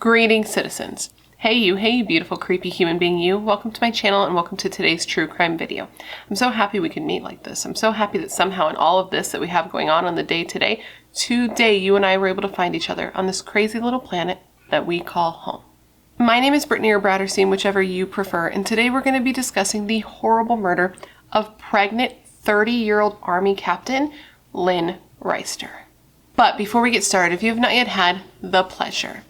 Greetings, citizens. Hey you beautiful creepy human being you. Welcome to my channel and welcome to today's true crime video. I'm so happy we can meet like this. I'm so happy that somehow in all of this that we have going on the day today you and I were able to find each other on this crazy little planet that we call home. My name is Brittany or BRATTERSTEIN, whichever you prefer, and today we're going to be discussing the horrible murder of pregnant 30-year-old Army Captain Lynn Reister. But before we get started, if you have not yet had the pleasure,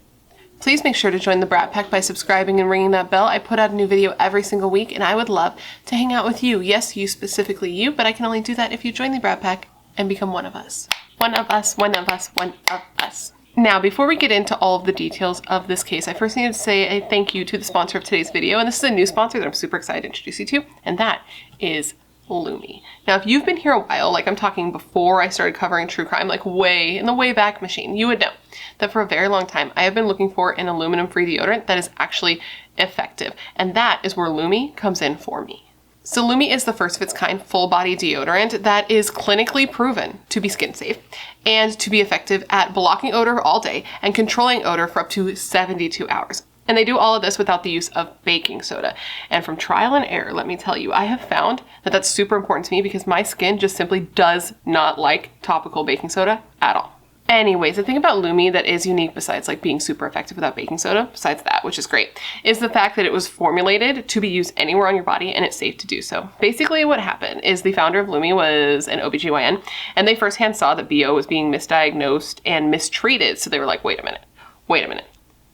please make sure to join the Brat Pack by subscribing and ringing that bell. I put out a new video every single week and I would love to hang out with you. Yes, you specifically you, but I can only do that if you join the Brat Pack and become one of us. One of us, one of us, one of us. Now, before we get into all of the details of this case, I first need to say a thank you to the sponsor of today's video, and this is a new sponsor that I'm super excited to introduce you to, and that is Lumi. Now, if you've been here a while, like I'm talking before I started covering true crime, like way in the way back machine, you would know that for a very long time I have been looking for an aluminum-free deodorant that is actually effective, and that is where Lumi comes in for me. So Lumi is the first of its kind full-body deodorant that is clinically proven to be skin safe and to be effective at blocking odor all day and controlling odor for up to 72 hours. And they do all of this without the use of baking soda. And from trial and error, let me tell you, I have found that that's super important to me because my skin just simply does not like topical baking soda at all. Anyways, the thing about Lumi that is unique besides like being super effective without baking soda, besides that, which is great, is the fact that it was formulated to be used anywhere on your body and it's safe to do so. Basically what happened is the founder of Lumi was an OBGYN and they firsthand saw that BO was being misdiagnosed and mistreated. So they were like, wait a minute.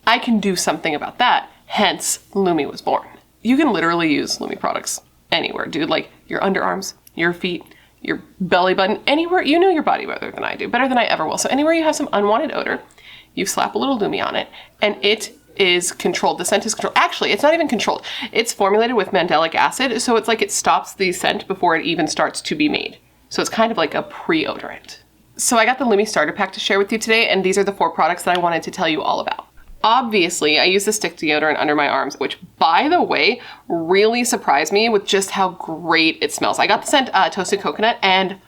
I can do something about that. Hence, Lumi was born. You can literally use Lumi products anywhere, dude. Like your underarms, your feet, your belly button, anywhere. You know your body better than I do, better than I ever will. So anywhere you have some unwanted odor, you slap a little Lumi on it and it is controlled. The scent is controlled. Actually, it's not even controlled. It's formulated with mandelic acid. So it's like it stops the scent before it even starts to be made. So it's kind of like a pre-odorant. So I got the Lumi starter pack to share with you today. And these are the 4 products that I wanted to tell you all about. Obviously, I use the stick deodorant under my arms, which, by the way, really surprised me with just how great it smells. I got the scent Toasted Coconut, and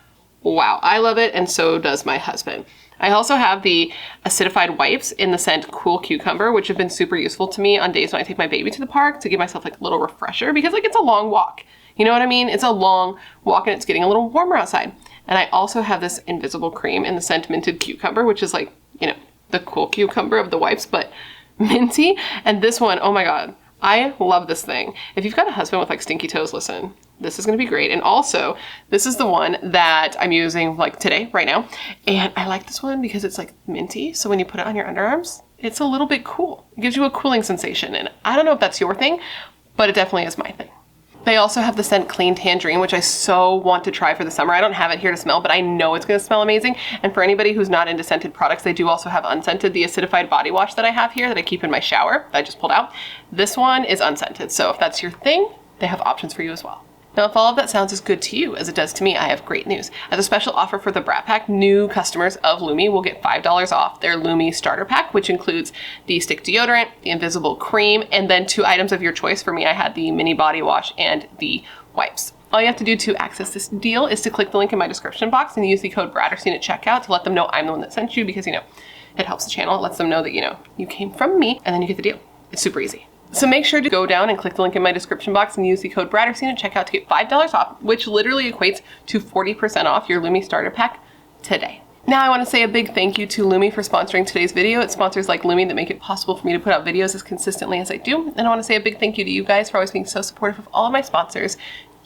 wow, I love it, and so does my husband. I also have the acidified wipes in the scent Cool Cucumber, which have been super useful to me on days when I take my baby to the park to give myself like a little refresher, because like it's a long walk. You know what I mean? It's a long walk and it's getting a little warmer outside. And I also have this invisible cream in the scent Minted Cucumber, which is like, you know, the Cool Cucumber of the wipes, but minty. And this one, oh my God, I love this thing. If you've got a husband with like stinky toes, listen, this is gonna be great. And also, this is the one that I'm using like today, right now. And I like this one because it's like minty. So when you put it on your underarms, it's a little bit cool. It gives you a cooling sensation. And I don't know if that's your thing, but it definitely is my thing. They also have the scent Clean Tangerine, which I so want to try for the summer. I don't have it here to smell, but I know it's going to smell amazing. And for anybody who's not into scented products, they do also have unscented. The acidified body wash that I have here that I keep in my shower that I just pulled out, this one is unscented. So if that's your thing, they have options for you as well. Now, if all of that sounds as good to you as it does to me, I have great news. As a special offer for the Brat Pack, new customers of Lumi will get $5 off their Lumi starter pack, which includes the stick deodorant, the invisible cream, and then 2 items of your choice. For me, I had the mini body wash and the wipes. All you have to do to access this deal is to click the link in my description box and use the code BRATTERSTEIN at checkout to let them know I'm the one that sent you because, you know, it helps the channel. It lets them know that, you know, you came from me and then you get the deal. It's super easy. So make sure to go down and click the link in my description box and use the code BRATTERSTEIN at checkout to get $5 off, which literally equates to 40% off your Lumi starter pack today. Now I want to say a big thank you to Lumi for sponsoring today's video. It's sponsors like Lumi that make it possible for me to put out videos as consistently as I do. And I want to say a big thank you to you guys for always being so supportive of all of my sponsors.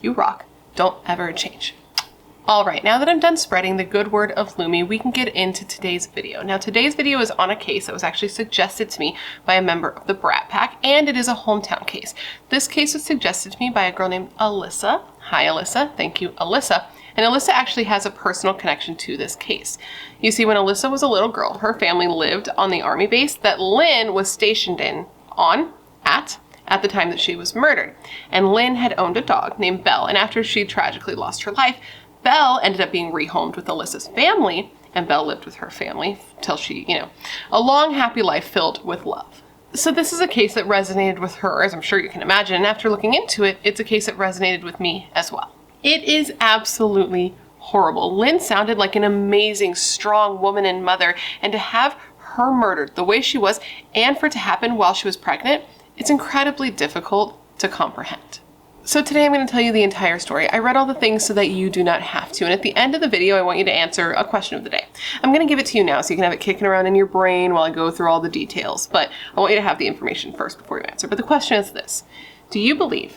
You rock. Don't ever change. All right, now that I'm done spreading the good word of Lumi, we can get into today's video. Now, today's video is on a case that was actually suggested to me by a member of the Brat Pack, and it is a hometown case. This case was suggested to me by a girl named Alyssa. Hi, Alyssa. Thank you, Alyssa. And Alyssa actually has a personal connection to this case. You see, when Alyssa was a little girl, her family lived on the army base that Lynn was stationed at the time that she was murdered. And Lynn had owned a dog named Belle, and after she tragically lost her life, Belle ended up being rehomed with Alyssa's family, and Belle lived with her family till she, you know, a long, happy life filled with love. So this is a case that resonated with her, as I'm sure you can imagine, and after looking into it, it's a case that resonated with me as well. It is absolutely horrible. Lynn sounded like an amazing, strong woman and mother, and to have her murdered the way she was, and for it to happen while she was pregnant, it's incredibly difficult to comprehend. So today I'm going to tell you the entire story. I read all the things so that you do not have to. And at the end of the video, I want you to answer a question of the day. I'm going to give it to you now so you can have it kicking around in your brain while I go through all the details. But I want you to have the information first before you answer. But the question is this: do you believe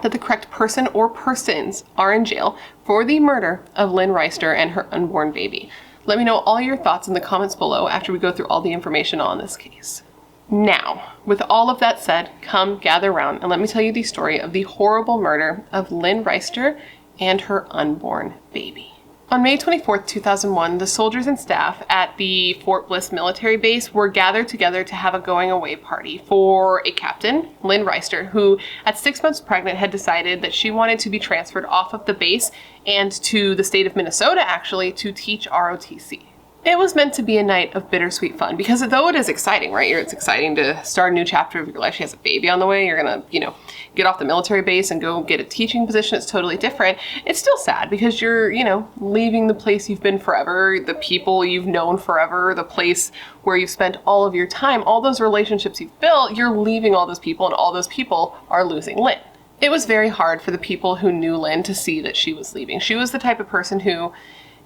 that the correct person or persons are in jail for the murder of Lynn Reister and her unborn baby? Let me know all your thoughts in the comments below after we go through all the information on this case. Now, with all of that said, come gather around and let me tell you the story of the horrible murder of Lynn Reister and her unborn baby. On May 24, 2001, the soldiers and staff at the Fort Bliss military base were gathered together to have a going away party for a captain, Lynn Reister, who at 6 months pregnant had decided that she wanted to be transferred off of the base and to the state of Minnesota, actually, to teach ROTC. It was meant to be a night of bittersweet fun because though it is exciting, right? It's exciting to start a new chapter of your life. She has a baby on the way. You're going to, get off the military base and go get a teaching position. It's totally different. It's still sad because you're, leaving the place you've been forever, the people you've known forever, the place where you've spent all of your time, all those relationships you've built, you're leaving all those people and all those people are losing Lynn. It was very hard for the people who knew Lynn to see that she was leaving. She was the type of person who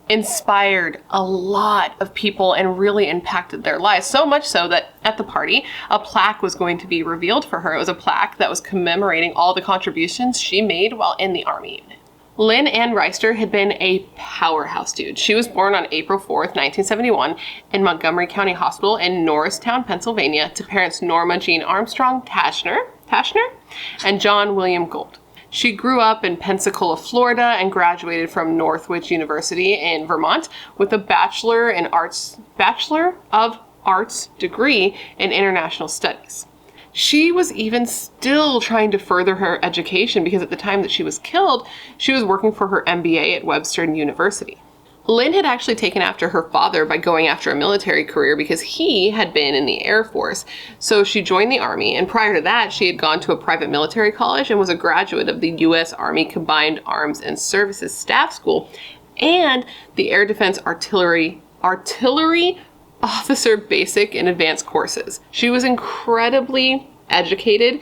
inspired a lot of people and really impacted their lives. So much so that at the party, a plaque was going to be revealed for her. It was a plaque that was commemorating all the contributions she made while in the Army unit. Lynn Ann Reister had been a powerhouse dude. She was born on April 4th, 1971 in Montgomery County Hospital in Norristown, Pennsylvania to parents Norma Jean Armstrong Tashner and John William Gould. She grew up in Pensacola, Florida, and graduated from Northwich University in Vermont with a Bachelor of Arts degree in International Studies. She was even still trying to further her education because at the time that she was killed, she was working for her MBA at Webster University. Lynn had actually taken after her father by going after a military career because he had been in the Air Force. So she joined the Army, and prior to that, she had gone to a private military college and was a graduate of the U.S. Army Combined Arms and Services Staff School and the Air Defense Artillery Officer Basic and Advanced courses. She was incredibly educated,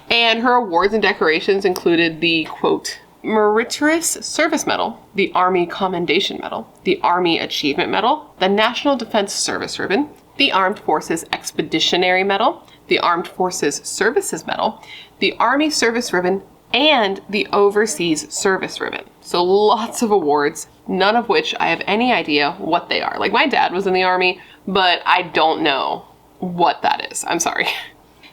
and her awards and decorations included the, quote, Meritorious Service Medal, the Army Commendation Medal, the Army Achievement Medal, the National Defense Service Ribbon, the Armed Forces Expeditionary Medal, the Armed Forces Services Medal, the Army Service Ribbon, and the Overseas Service Ribbon. So lots of awards, none of which I have any idea what they are. Like, my dad was in the Army, but I don't know what that is. I'm sorry.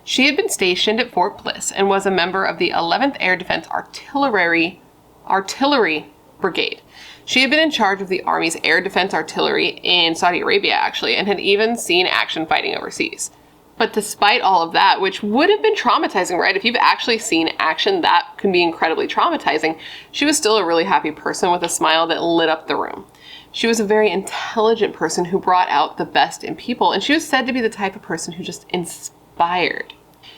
She had been stationed at Fort Bliss and was a member of the 11th Air Defense Artillery Brigade. She had been in charge of the Army's air defense artillery in Saudi Arabia, actually, and had even seen action fighting overseas. But despite all of that, which would have been traumatizing, right? If you've actually seen action, that can be incredibly traumatizing. She was still a really happy person with a smile that lit up the room. She was a very intelligent person who brought out the best in people, and she was said to be the type of person who just inspired.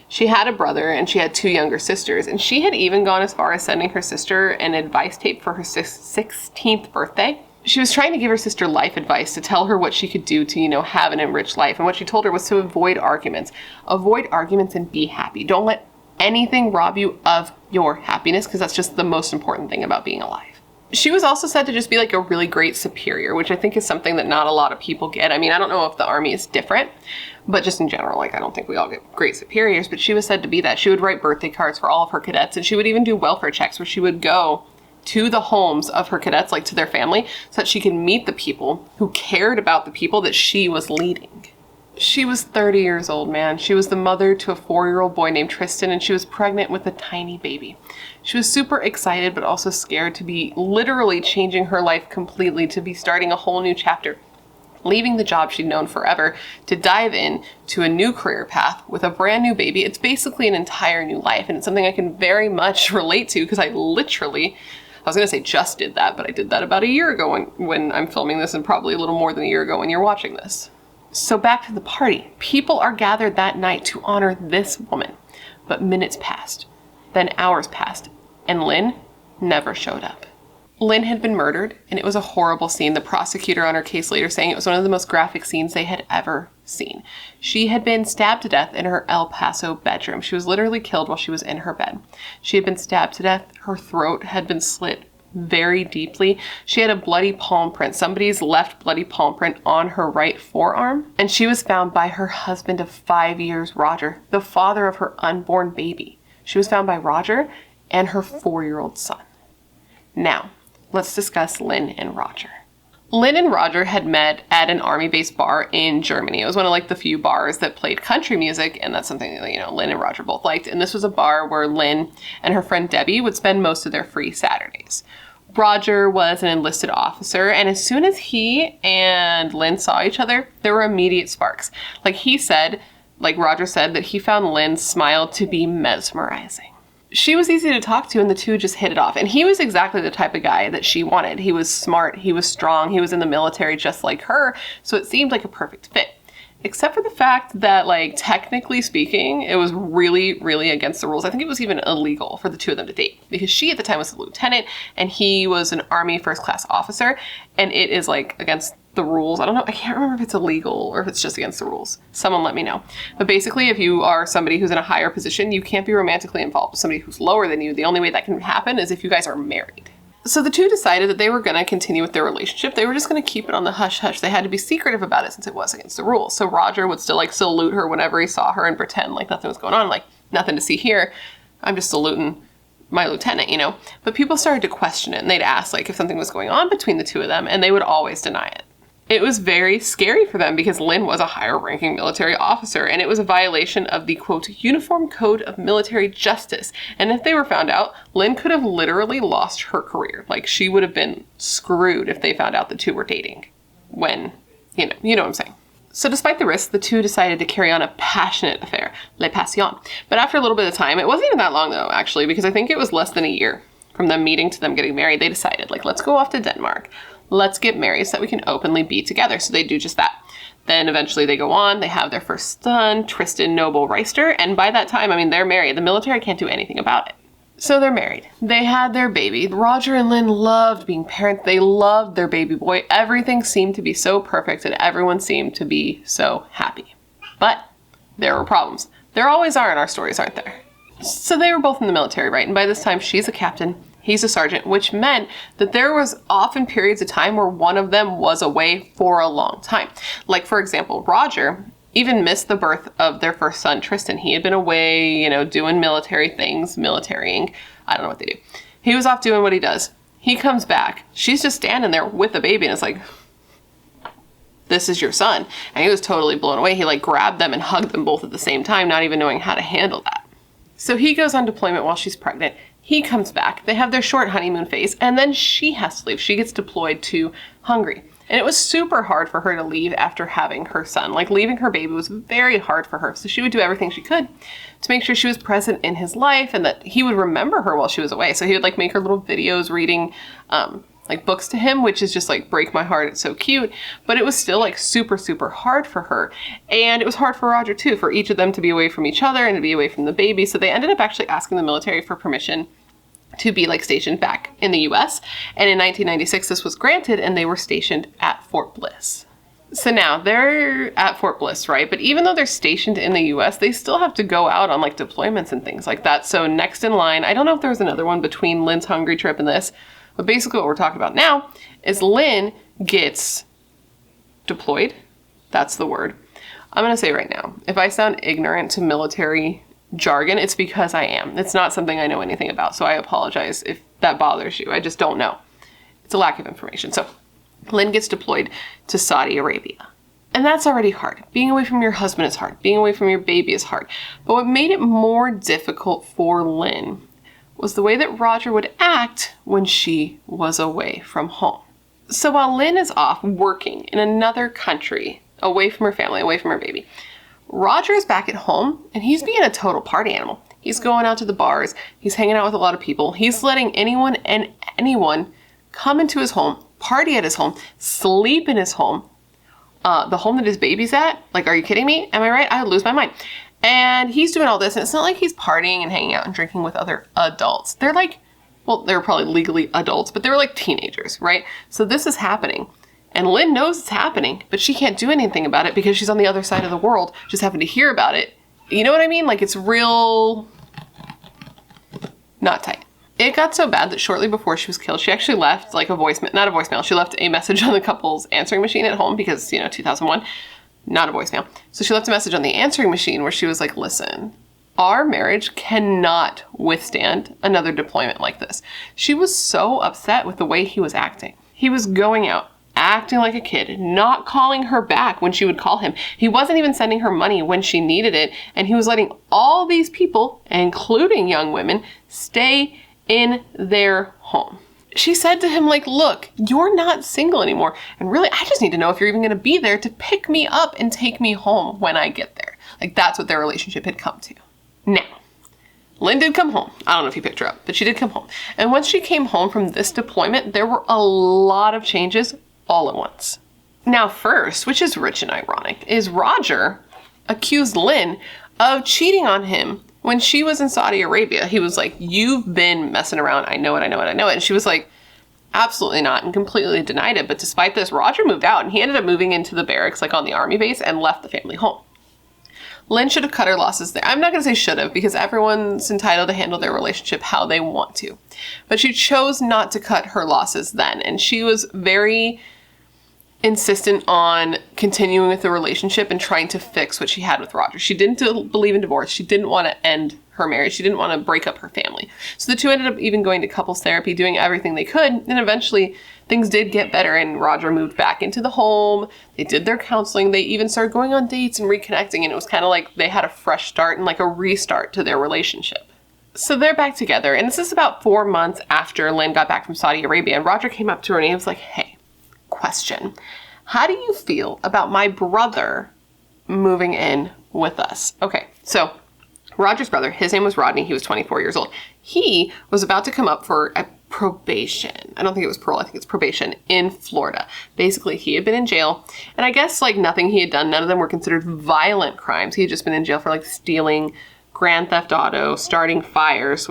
She had a brother and she had 2 younger sisters, and she had even gone as far as sending her sister an advice tape for her 16th birthday. She was trying to give her sister life advice to tell her what she could do to, have an enriched life. And what she told her was to avoid arguments. Avoid arguments and be happy. Don't let anything rob you of your happiness, because that's just the most important thing about being alive. She was also said to just be like a really great superior, which I think is something that not a lot of people get. I mean, I don't know if the Army is different, but just in general, I don't think we all get great superiors, but she was said to be that. She would write birthday cards for all of her cadets, and she would even do welfare checks where she would go to the homes of her cadets, like to their family, so that she could meet the people who cared about the people that she was leading. She was 30 years old, man. She was the mother to a 4-year-old boy named Tristan, and she was pregnant with a tiny baby. She was super excited, but also scared to be literally changing her life completely, to be starting a whole new chapter, leaving the job she'd known forever to dive in to a new career path with a brand new baby. It's basically an entire new life, and it's something I can very much relate to because I was going to say just did that, but I did that about a year ago when I'm filming this, and probably a little more than a year ago when you're watching this. So back to the party. People are gathered that night to honor this woman. But minutes passed, then hours passed, and Lynn never showed up. Lynn had been murdered, and it was a horrible scene. The prosecutor on her case later saying it was one of the most graphic scenes they had ever scene. She had been stabbed to death in her El Paso bedroom. She was literally killed while she was in her bed. She had been stabbed to death. Her throat had been slit very deeply. She had a bloody palm print. Somebody's left bloody palm print on her right forearm. And she was found by her husband of 5 years, Roger, the father of her unborn baby. She was found by Roger and her 4-year-old son. Now, let's discuss Lynn and Roger. Lynn and Roger had met at an army-based bar in Germany. It was one of like the few bars that played country music, and that's something that, you know, Lynn and Roger both liked. And this was a bar where Lynn and her friend Debbie would spend most of their free Saturdays. Roger was an enlisted officer, and as soon as he and Lynn saw each other, there were immediate sparks. Like Roger said, that he found Lynn's smile to be mesmerizing. She was easy to talk to, and the two just hit it off. And he was exactly the type of guy that she wanted. He was smart, he was strong, he was in the military just like her, so it seemed like a perfect fit. Except for the fact that, like, technically speaking, it was really, really against the rules. I think it was even illegal for the two of them to date, because she at the time was a lieutenant and he was an Army first-class officer, and it is, like, against the rules. I don't know, I can't remember if it's illegal or if it's just against the rules. Someone let me know. But basically, if you are somebody who's in a higher position, you can't be romantically involved with somebody who's lower than you. The only way that can happen is if you guys are married. So the two decided that they were going to continue with their relationship. They were just going to keep it on the hush-hush. They had to be secretive about it since it was against the rules. So Roger would still, like, salute her whenever he saw her and pretend like nothing was going on, like, nothing to see here. I'm just saluting my lieutenant, you know? But people started to question it, and they'd ask, like, if something was going on between the two of them, and they would always deny it. It was very scary for them because Lynn was a higher-ranking military officer, and it was a violation of the, quote, Uniform Code of Military Justice. And if they were found out, Lynn could have literally lost her career. Like, she would have been screwed if they found out the two were dating. When, you know what I'm saying. So despite the risks, the two decided to carry on a passionate affair, le passion. But after a little bit of time, it wasn't even that long though, actually, because I think it was less than a year from them meeting to them getting married, they decided, like, let's go off to Denmark. Let's get married so that we can openly be together. So they do just that. Then eventually they go on, they have their first son, Tristan Noble Reister, and by that time, I mean, they're married. The military can't do anything about it. So they're married. They had their baby. Roger and Lynn loved being parents. They loved their baby boy. Everything seemed to be so perfect and everyone seemed to be so happy. But there were problems. There always are in our stories, aren't there? So they were both in the military, right? And by this time, she's a captain. He's a sergeant, which meant that there was often periods of time where one of them was away for a long time. Like, for example, Roger even missed the birth of their first son, Tristan. He had been away, you know, doing military things, militarying. I don't know what they do. He was off doing what he does. He comes back. She's just standing there with the baby, and it's like, this is your son. And he was totally blown away. He, like, grabbed them and hugged them both at the same time, not even knowing how to handle that. So he goes on deployment while she's pregnant. He comes back, they have their short honeymoon phase, and then she has to leave. She gets deployed to Hungary. And it was super hard for her to leave after having her son. Like, leaving her baby was very hard for her. So she would do everything she could to make sure she was present in his life and that he would remember her while she was away. So he would, like, make her little videos reading, like, books to him, which is just, like, break my heart. It's so cute. But it was still, like, super, super hard for her. And it was hard for Roger, too, for each of them to be away from each other and to be away from the baby. So they ended up actually asking the military for permission to be, like, stationed back in the US. And in 1996, this was granted, and they were stationed at Fort Bliss. So now they're at Fort Bliss, right? But even though they're stationed in the US, they still have to go out on, like, deployments and things like that. So next in line, I don't know if there was another one between Lynn's Hungary trip and this, but basically what we're talking about now is Lynn gets deployed. That's the word. I'm going to say right now, if I sound ignorant to military jargon, it's because I am. It's not something I know anything about, so I apologize if that bothers you. I just don't know. It's a lack of information. So Lynn gets deployed to Saudi Arabia. And that's already hard. Being away from your husband is hard. Being away from your baby is hard. But what made it more difficult for Lynn was the way that Roger would act when she was away from home. So while Lynn is off working in another country, away from her family, away from her baby, Roger is back at home and he's being a total party animal. He's going out to the bars. He's hanging out with a lot of people. He's letting anyone and anyone come into his home, party at his home, sleep in his home. The home that his baby's at? Like, are you kidding me? Am I right? I would lose my mind. And he's doing all this, and it's not like he's partying and hanging out and drinking with other adults. They're like, well, they were probably legally adults, but they were like teenagers, right? So this is happening. And Lynn knows it's happening, but she can't do anything about it because she's on the other side of the world, just having to hear about it. You know what I mean? Like, it's real not tight. It got so bad that shortly before she was killed, she actually left like a voicemail, not a voicemail, she left a message on the couple's answering machine at home because, you know, 2001, not a voicemail. So she left a message on the answering machine where she was like, listen, our marriage cannot withstand another deployment like this. She was so upset with the way he was acting. He was going out, acting like a kid, not calling her back when she would call him. He wasn't even sending her money when she needed it. And he was letting all these people, including young women, stay in their home. She said to him, like, look, you're not single anymore. And really, I just need to know if you're even going to be there to pick me up and take me home when I get there. Like, that's what their relationship had come to. Now, Lynn did come home. I don't know if you picked her up, but she did come home. And once she came home from this deployment, there were a lot of changes all at once. Now, first, which is rich and ironic, is Roger accused Lynn of cheating on him when she was in Saudi Arabia. He was like, you've been messing around. I know it, I know it, I know it. And she was like, absolutely not, and completely denied it. But despite this, Roger moved out and he ended up moving into the barracks, like on the army base, and left the family home. Lynn should have cut her losses there. I'm not going to say should have, because everyone's entitled to handle their relationship how they want to. But she chose not to cut her losses then. And she was very insistent on continuing with the relationship and trying to fix what she had with Roger. She didn't believe in divorce. She didn't want to end her marriage. She didn't want to break up her family. So the two ended up even going to couples therapy, doing everything they could. And eventually things did get better and Roger moved back into the home. They did their counseling. They even started going on dates and reconnecting. And it was kind of like they had a fresh start and like a restart to their relationship. So they're back together. And this is about 4 months after Lynn got back from Saudi Arabia. And Roger came up to her and he was like, hey, question. How do you feel about my brother moving in with us? Okay, so Roger's brother, his name was Rodney. He was 24 years old. He was about to come up for a probation. I don't think it was parole. I think it's probation in Florida. Basically, he had been in jail. And I guess like nothing he had done, none of them were considered violent crimes. He had just been in jail for like stealing, grand theft auto, starting fires,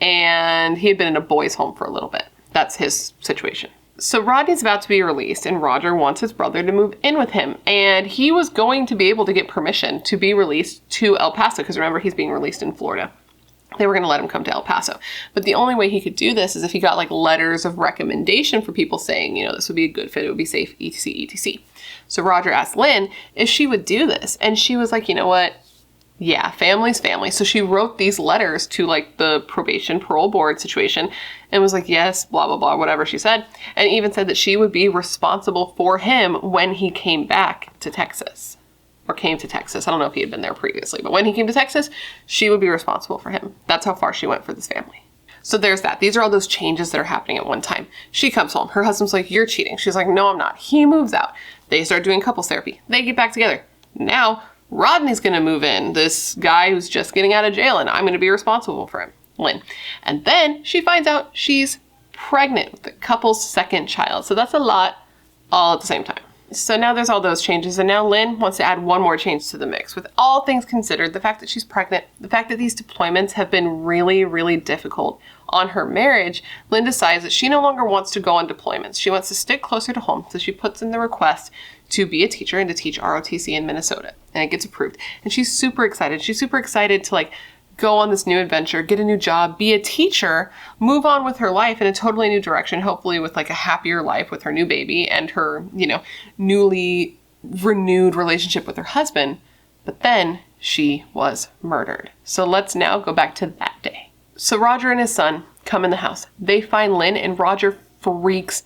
and he had been in a boys' home for a little bit. That's his situation. So Rodney's about to be released and Roger wants his brother to move in with him. And he was going to be able to get permission to be released to El Paso, because remember, he's being released in Florida. They were going to let him come to El Paso. But the only way he could do this is if he got like letters of recommendation for people saying, you know, this would be a good fit, it would be safe, etc, etc. So Roger asked Lynn if she would do this. And she was like, you know what? Yeah, family's family. So she wrote these letters to like the probation parole board situation and was like, yes, blah, blah, blah, whatever she said. And even said that she would be responsible for him when he came back to Texas. Or came to Texas. I don't know if he had been there previously, but when he came to Texas, she would be responsible for him. That's how far she went for this family. So there's that. These are all those changes that are happening at one time. She comes home. Her husband's like, you're cheating. She's like, no, I'm not. He moves out. They start doing couples therapy. They get back together. Now, Rodney's going to move in, this guy who's just getting out of jail, and I'm going to be responsible for him, Lynn. And then she finds out she's pregnant with the couple's second child. So that's a lot all at the same time. So now there's all those changes, and now Lynn wants to add one more change to the mix. With all things considered, the fact that she's pregnant, the fact that these deployments have been really, really difficult on her marriage, Lynn decides that she no longer wants to go on deployments. She wants to stick closer to home, so she puts in the request to be a teacher and to teach ROTC in Minnesota, and it gets approved. And she's super excited. She's super excited to like go on this new adventure, get a new job, be a teacher, move on with her life in a totally new direction, hopefully with like a happier life with her new baby and her, you know, newly renewed relationship with her husband. But then she was murdered. So let's now go back to that day. So Roger and his son come in the house. They find Lynn and Roger freaks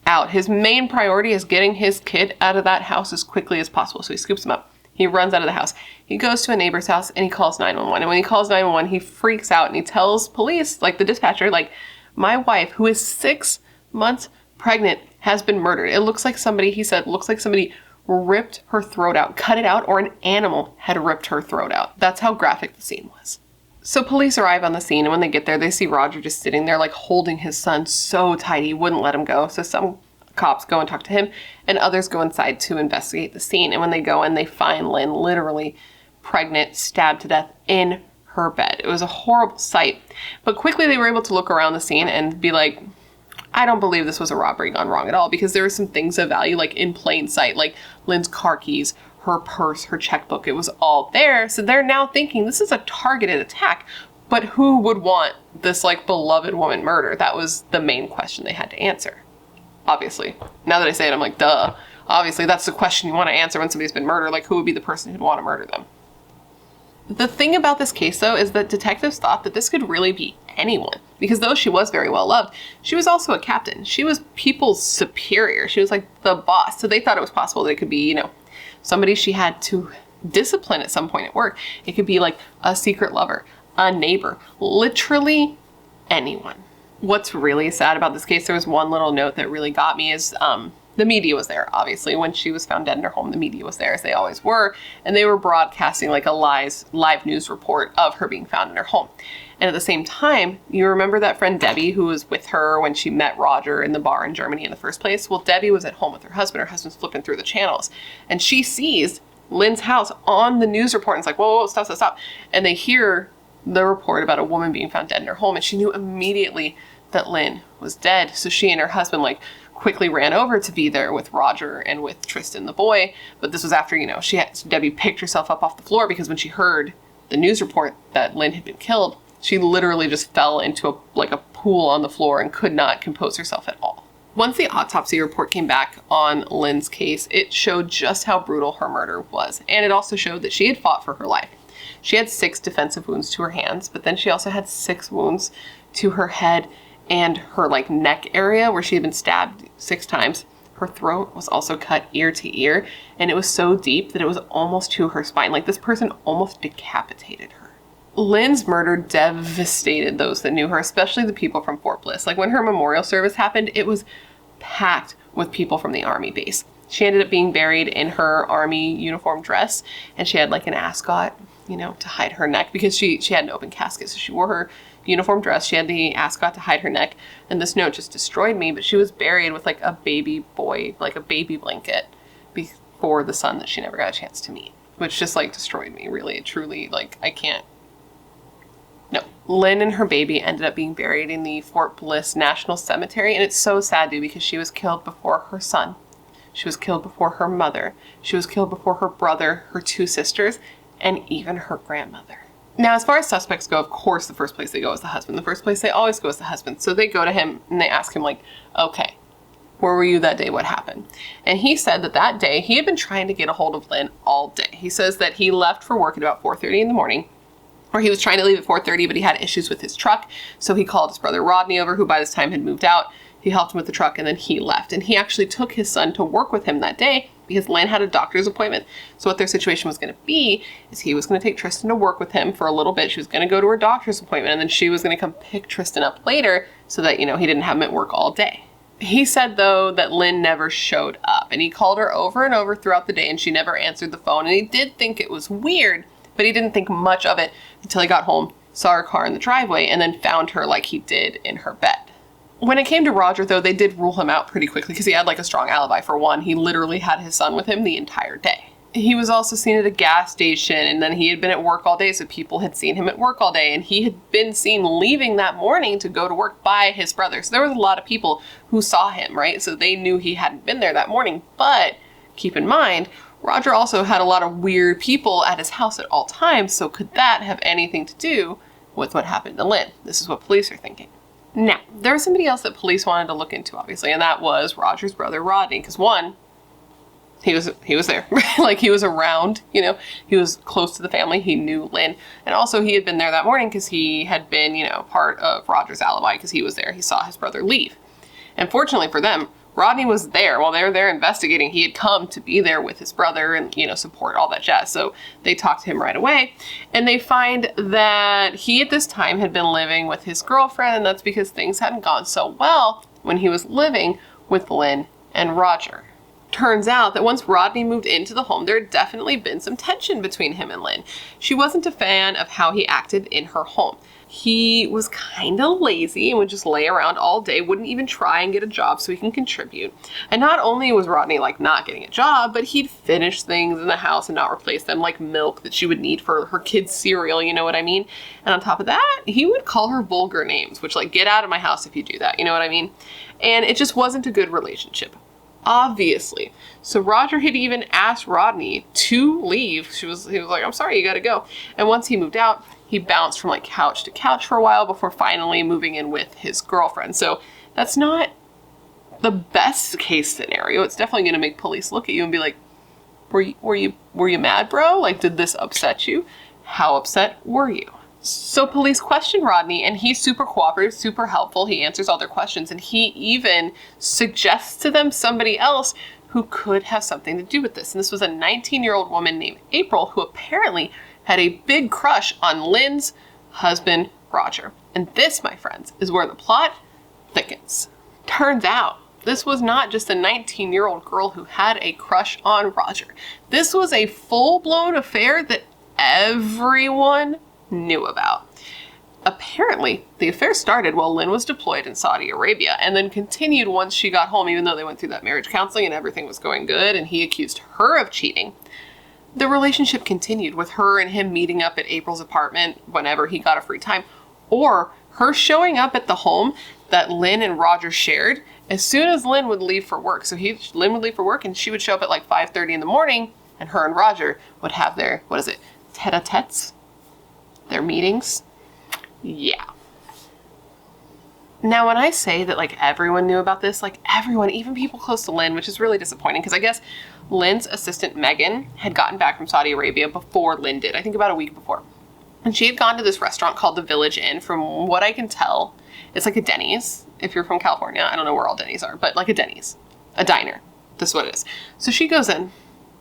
out. His main priority is getting his kid out of that house as quickly as possible. So he scoops him up. He runs out of the house. He goes to a neighbor's house and he calls 911. And when he calls 911, he freaks out and he tells police, like the dispatcher, like, my wife, who is 6 months pregnant, has been murdered. It looks like somebody, he said, looks like somebody ripped her throat out, cut it out, or an animal had ripped her throat out. That's how graphic the scene was. So police arrive on the scene, and when they get there, they see Roger just sitting there, like holding his son so tight he wouldn't let him go. So some cops go and talk to him, and others go inside to investigate the scene. And when they go in, they find Lynn literally pregnant, stabbed to death in her bed. It was a horrible sight. But quickly they were able to look around the scene and be like, I don't believe this was a robbery gone wrong at all, because there were some things of value, like in plain sight, like Lynn's car keys, her purse, her checkbook. It was all there. So they're now thinking this is a targeted attack. But who would want this like beloved woman murdered? That was the main question they had to answer. Obviously. Now that I say it, I'm like, duh. Obviously, that's the question you want to answer when somebody's been murdered. Like, who would be the person who'd want to murder them? The thing about this case, though, is that detectives thought that this could really be anyone. Because though she was very well loved, she was also a captain. She was people's superior. She was like the boss. So they thought it was possible that it could be, somebody she had to discipline at some point at work. It could be like a secret lover, a neighbor, literally anyone. What's really sad about this case, there was one little note that really got me, is the media was there. Obviously, when she was found dead in her home, the media was there, as they always were, and they were broadcasting like a live news report of her being found in her home. And at the same time, you remember that friend Debbie who was with her when she met Roger in the bar in Germany in the first place? Well, Debbie was at home with her husband. Her husband's flipping through the channels, and she sees Lynn's house on the news report, and it's like, whoa, whoa, stop, stop, stop. And they hear the report about a woman being found dead in her home, and she knew immediately that Lynn was dead. So she and her husband quickly ran over to be there with Roger and with Tristan the boy. But this was after, Debbie picked herself up off the floor, because when she heard the news report that Lynn had been killed, she literally just fell into a pool on the floor and could not compose herself at all. Once the autopsy report came back on Lynn's case, it showed just how brutal her murder was. And it also showed that she had fought for her life. She had 6 defensive wounds to her hands, but then she also had 6 wounds to her head and her neck area, where she had been stabbed 6 times. Her throat was also cut ear to ear, and it was so deep that it was almost to her spine. Like, this person almost decapitated her. Lynn's murder devastated those that knew her, especially the people from Fort Bliss. Like, when her memorial service happened, it was packed with people from the Army base. She ended up being buried in her Army uniform dress, and she had an ascot, to hide her neck, because she had an open casket. So she wore her uniform dress, she had the ascot to hide her neck, and this note just destroyed me. But she was buried with a baby boy, a baby blanket, for the son that she never got a chance to meet, which just destroyed me, really, truly. I can't. No. Lynn and her baby ended up being buried in the Fort Bliss National Cemetery, and it's so sad, dude, because she was killed before her son. She was killed before her mother. She was killed before her brother, her 2 sisters, and even her grandmother. Now, as far as suspects go, of course, the first place they go is the husband. The first place they always go is the husband. So they go to him and they ask him, okay, where were you that day? What happened? And he said that day he had been trying to get a hold of Lynn all day. He says that he left for work at about 4:30 in the morning, or he was trying to leave at 4:30, but he had issues with his truck. So he called his brother Rodney over, who by this time had moved out. He helped him with the truck, and then he left. And he actually took his son to work with him that day, because Lynn had a doctor's appointment. So what their situation was going to be is he was going to take Tristan to work with him for a little bit. She was going to go to her doctor's appointment, and then she was going to come pick Tristan up later so that, he didn't have him at work all day. He said, though, that Lynn never showed up, and he called her over and over throughout the day, and she never answered the phone. And he did think it was weird, but he didn't think much of it until he got home, saw her car in the driveway, and then found her like he did in her bed. When it came to Roger, though, they did rule him out pretty quickly, because he had a strong alibi. For one, he literally had his son with him the entire day. He was also seen at a gas station, and then he had been at work all day, so people had seen him at work all day, and he had been seen leaving that morning to go to work by his brother. So there was a lot of people who saw him, right? So they knew he hadn't been there that morning. But keep in mind, Roger also had a lot of weird people at his house at all times, so could that have anything to do with what happened to Lynn? This is what police are thinking. Now, there was somebody else that police wanted to look into, obviously, and that was Roger's brother, Rodney, because one, he was there. He was around, he was close to the family, he knew Lynn, and also he had been there that morning because he had been, part of Roger's alibi, because he was there. He saw his brother leave. And fortunately for them, Rodney was there while they were there investigating. He had come to be there with his brother and, support, all that jazz. So they talked to him right away, and they find that he at this time had been living with his girlfriend, and that's because things hadn't gone so well when he was living with Lynn and Roger. Turns out that once Rodney moved into the home, there had definitely been some tension between him and Lynn. She wasn't a fan of how he acted in her home. He was kind of lazy and would just lay around all day, wouldn't even try and get a job so he can contribute. And not only was Rodney like not getting a job, but he'd finish things in the house and not replace them, like milk that she would need for her kids' cereal, you know what I mean? And on top of that, he would call her vulgar names, which like, get out of my house if you do that, you know what I mean? And it just wasn't a good relationship. Obviously. So Roger had even asked Rodney to leave. He was like, I'm sorry, you gotta go. And once he moved out, he bounced from like couch to couch for a while before finally moving in with his girlfriend. So that's not the best case scenario. It's definitely going to make police look at you and be like, were you mad, bro? Like, did this upset you? How upset were you? So police question Rodney, and he's super cooperative, super helpful. He answers all their questions, and he even suggests to them somebody else who could have something to do with this. And this was a 19-year-old woman named April, who apparently had a big crush on Lynn's husband, Roger. And this, my friends, is where the plot thickens. Turns out, this was not just a 19-year-old girl who had a crush on Roger. This was a full-blown affair that everyone knew about. Apparently, the affair started while Lynn was deployed in Saudi Arabia and then continued once she got home, even though they went through that marriage counseling and everything was going good and he accused her of cheating. The relationship continued with her and him meeting up at April's apartment whenever he got a free time, or her showing up at the home that Lynn and Roger shared as soon as Lynn would leave for work. So Lynn would leave for work and she would show up at like 5:30 in the morning, and her and Roger would have their, tete-a-tetes? Their meetings? Yeah. Now, when I say that like everyone knew about this, like everyone, even people close to Lynn, which is really disappointing because I guess Lynn's assistant Megan had gotten back from Saudi Arabia before Lynn did, I think about a week before. And she had gone to this restaurant called the Village Inn. From what I can tell, it's like a Denny's. If you're from California, I don't know where all Denny's are, but like a Denny's, a diner. This is what it is. So she goes in,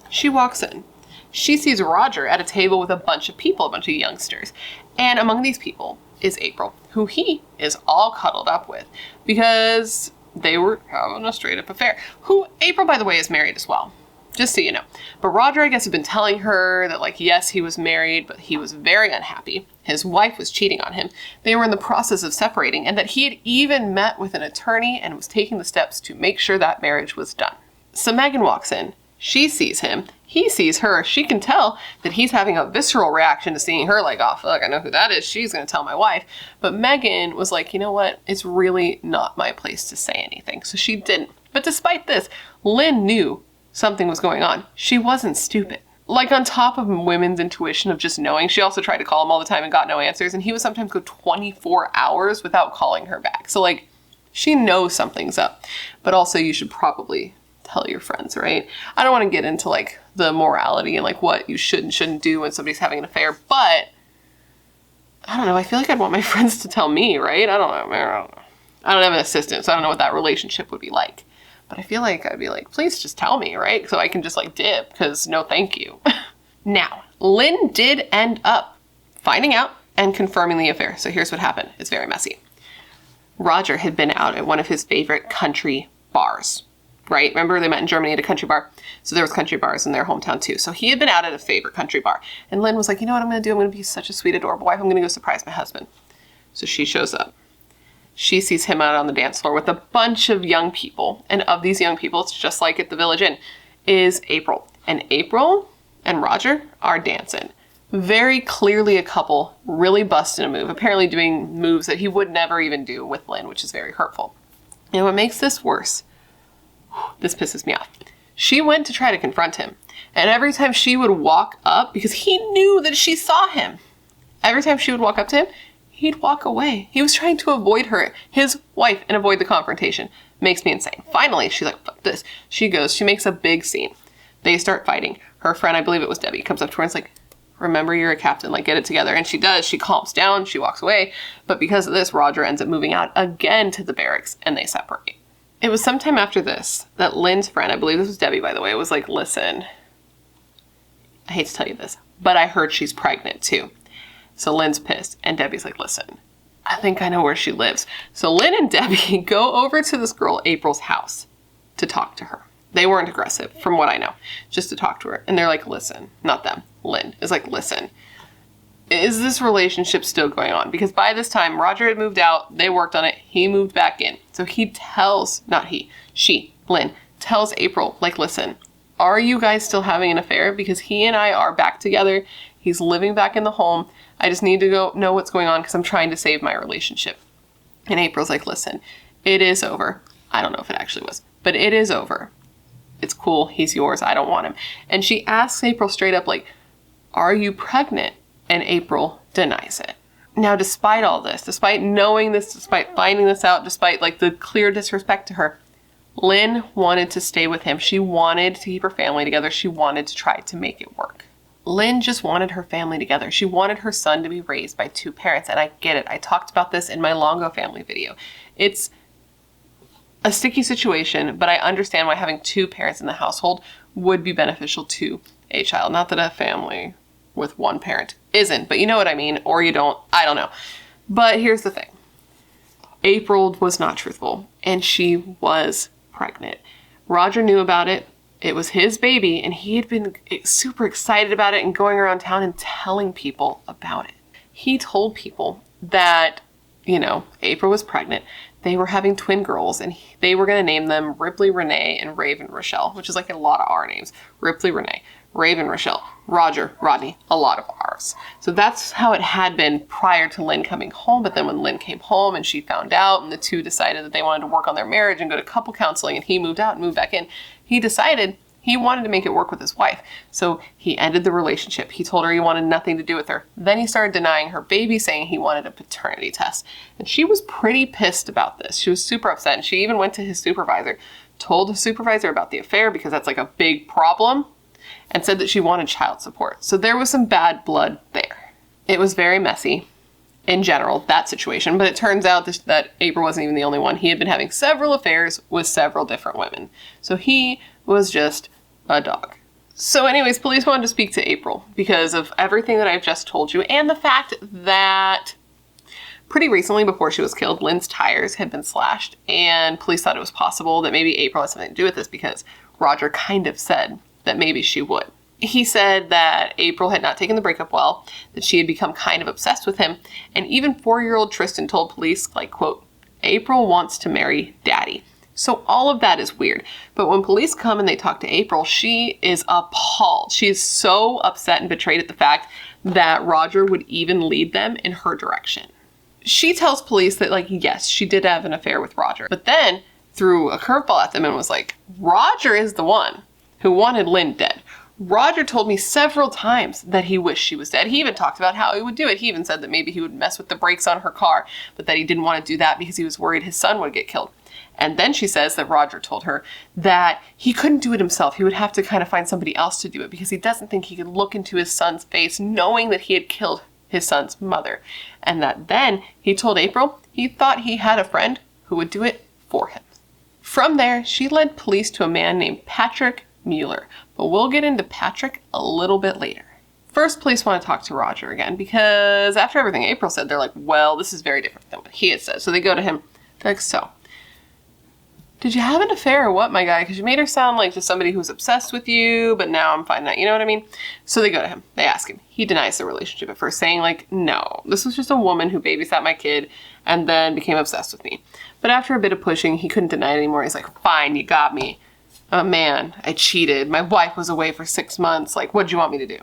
she walks in, she sees Roger at a table with a bunch of people, a bunch of youngsters. And among these people is April, who he is all cuddled up with because they were having a straight up affair. Who, April, by the way, is married as well. Just so you know. But Roger, I guess, had been telling her that, like, yes, he was married, but he was very unhappy. His wife was cheating on him. They were in the process of separating, and that he had even met with an attorney and was taking the steps to make sure that marriage was done. So Megan walks in. She sees him. He sees her. She can tell that he's having a visceral reaction to seeing her, like, oh, fuck, I know who that is. She's going to tell my wife. But Megan was like, you know what? It's really not my place to say anything. So she didn't. But despite this, Lynn knew something was going on. She wasn't stupid. Like, on top of women's intuition of just knowing, she also tried to call him all the time and got no answers. And he would sometimes go 24 hours without calling her back. So, like, she knows something's up. But also, you should probably tell your friends, right? I don't want to get into, like, the morality and, like, what you should and shouldn't do when somebody's having an affair. But, I don't know. I feel like I'd want my friends to tell me, right? I don't know. I don't have an assistant, so I don't know what that relationship would be like. But I feel like I'd be like, please just tell me, right? So I can just like dip, because no thank you. Now, Lynn did end up finding out and confirming the affair. So here's what happened. It's very messy. Roger had been out at one of his favorite country bars, right? Remember they met in Germany at a country bar? So there was country bars in their hometown too. So he had been out at a favorite country bar. And Lynn was like, you know what I'm going to do? I'm going to be such a sweet, adorable wife. I'm going to go surprise my husband. So she shows up. She sees him out on the dance floor with a bunch of young people. And of these young people, it's just like at the Village Inn, is April. And April and Roger are dancing. Very clearly a couple, really busting a move. Apparently doing moves that he would never even do with Lynn, which is very hurtful. And what makes this worse, this pisses me off. She went to try to confront him. And every time she would walk up, because he knew that she saw him, every time she would walk up to him, he'd walk away. He was trying to avoid her, his wife, and avoid the confrontation. Makes me insane. Finally, she's like, fuck this. She goes, she makes a big scene. They start fighting. Her friend, I believe it was Debbie, comes up to her and is like, remember, you're a captain, like, get it together. And she does. She calms down. She walks away. But because of this, Roger ends up moving out again to the barracks, and they separate. It was sometime after this that Lynn's friend, I believe this was Debbie, by the way, was like, listen, I hate to tell you this, but I heard she's pregnant too. So Lynn's pissed, and Debbie's like, listen, I think I know where she lives. So Lynn and Debbie go over to this girl April's house to talk to her. They weren't aggressive, from what I know, just to talk to her. And they're like, listen, not them. Lynn is like, listen, is this relationship still going on? Because by this time, Roger had moved out. They worked on it. He moved back in. So he tells, not he, she, Lynn, tells April, like, listen, are you guys still having an affair? Because he and I are back together. He's living back in the home. I just need to go know what's going on because I'm trying to save my relationship. And April's like, listen, it is over. I don't know if it actually was, but it is over. It's cool. He's yours. I don't want him. And she asks April straight up, like, are you pregnant? And April denies it. Now, despite all this, despite knowing this, despite finding this out, despite like the clear disrespect to her, Lynn wanted to stay with him. She wanted to keep her family together. She wanted to try to make it work. Lynn just wanted her family together. She wanted her son to be raised by two parents. And I get it. I talked about this in my Longo family video. It's a sticky situation, but I understand why having two parents in the household would be beneficial to a child. Not that a family with one parent isn't, but you know what I mean, or you don't, I don't know. But here's the thing. April was not truthful, and she was pregnant. Roger knew about it. It was his baby, and he had been super excited about it and going around town and telling people about it. He told people that, you know, April was pregnant. They were having twin girls, and they were going to name them Ripley Renee and Raven Rochelle, which is like a lot of R names. Ripley Renee, Raven Rochelle, Roger, Rodney, a lot of R's. So that's how it had been prior to Lynn coming home. But then when Lynn came home and she found out, and the two decided that they wanted to work on their marriage and go to couple counseling, and he moved out and moved back in, he decided he wanted to make it work with his wife. So he ended the relationship. He told her he wanted nothing to do with her. Then he started denying her baby, saying he wanted a paternity test. And she was pretty pissed about this. She was super upset. And she even went to his supervisor, told the supervisor about the affair because that's like a big problem, and said that she wanted child support. So there was some bad blood there. It was very messy in general, that situation. But it turns out that April wasn't even the only one. He had been having several affairs with several different women. So he was just a dog. So anyways, police wanted to speak to April because of everything that I've just told you and the fact that pretty recently, before she was killed, Lynn's tires had been slashed, and police thought it was possible that maybe April had something to do with this because Roger kind of said that maybe she would. He said that April had not taken the breakup well, that she had become kind of obsessed with him, and even 4-year-old Tristan told police, like, quote, April wants to marry daddy. So all of that is weird. But when police come and they talk to April, she is appalled. She is so upset and betrayed at the fact that Roger would even lead them in her direction. She tells police that, like, yes, she did have an affair with Roger, but then threw a curveball at them and was like, Roger is the one who wanted Lynn dead. Roger told me several times that he wished she was dead. He even talked about how he would do it. He even said that maybe he would mess with the brakes on her car, but that he didn't want to do that because he was worried his son would get killed. And then she says that Roger told her that he couldn't do it himself. He would have to kind of find somebody else to do it because he doesn't think he could look into his son's face knowing that he had killed his son's mother. And that then he told April he thought he had a friend who would do it for him. From there, she led police to a man named Patrick Mueller, but we'll get into Patrick a little bit later. First, police want to talk to Roger again because after everything April said, they're like, well, this is very different than what he had said. So they go to him, they're like, so, did you have an affair or what, my guy? Because you made her sound like just somebody who's obsessed with you, but now I'm finding out, you know what I mean? So they go to him, they ask him. He denies the relationship at first, saying like, no, this was just a woman who babysat my kid and then became obsessed with me. But after a bit of pushing, he couldn't deny it anymore. He's like, fine, you got me. Oh man, I cheated. My wife was away for 6 months. Like, what'd you want me to do?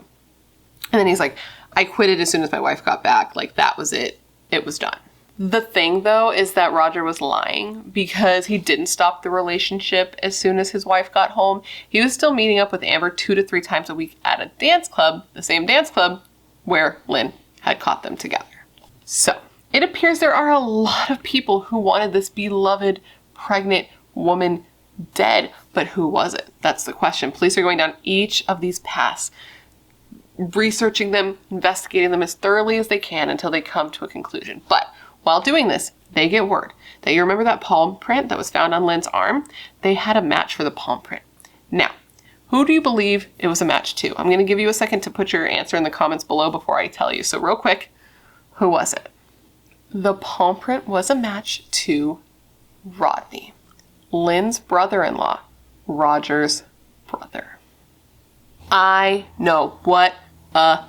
And then he's like, I quit it as soon as my wife got back. Like, that was it. It was done. The thing, though, is that Roger was lying because he didn't stop the relationship as soon as his wife got home. He was still meeting up with Amber 2 to 3 times a week at a dance club, the same dance club where Lynn had caught them together. So, it appears there are a lot of people who wanted this beloved, pregnant woman dead, but who was it? That's the question. Police are going down each of these paths, researching them, investigating them as thoroughly as they can until they come to a conclusion. But while doing this, they get word that you remember that palm print that was found on Lynn's arm? They had a match for the palm print. Now, who do you believe it was a match to? I'm going to give you a second to put your answer in the comments below before I tell you. So real quick, who was it? The palm print was a match to Rodney, Lynn's brother-in-law. Roger's brother. I know, what a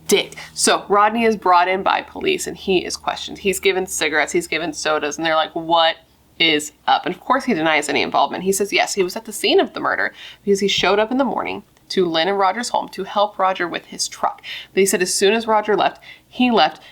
dick. So Rodney is brought in by police and he is questioned. He's given cigarettes, he's given sodas, and they're like, what is up? And of course he denies any involvement. He says yes, he was at the scene of the murder because he showed up in the morning to Lynn and Roger's home to help Roger with his truck. But he said as soon as Roger left,